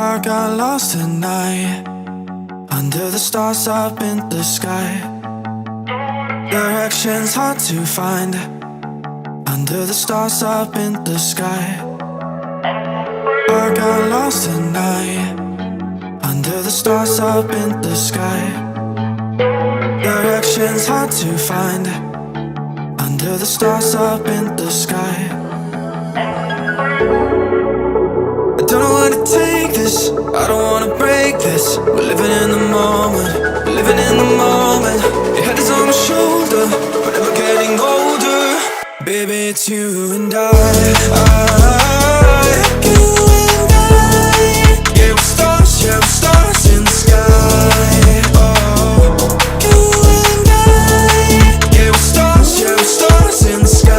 I got lost at night, under the stars up in the sky. Directions hard to find, under the stars up in the sky. I got lost at night, under the stars up in the sky. Directions hard to find, under the stars up in the sky. I don't know where to take this, I don't wanna break this. We're living in the moment, we're living in the moment. Your head is on my shoulder, we're never getting older. Baby, it's you and I. You and I. Yeah, we're stars in the sky. Oh, you and I. Yeah, we're stars in the sky.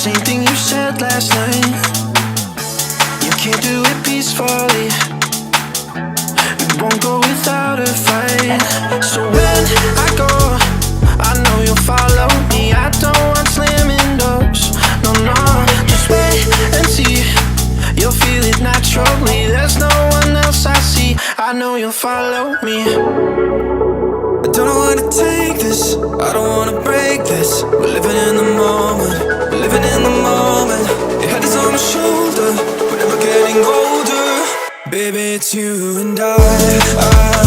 Same thing you said last night. You can't do it peacefully. You won't go without a fight. So when I go, I know you'll follow me. I don't want slamming doors. No, no, just wait and see. You'll feel it naturally. There's no one else I see. I know you'll follow me. I don't know where to take this, I don't wanna break this. We're living in the moment, we're living in the moment. Your head is on my shoulder, we're never getting older. Baby, it's you and I.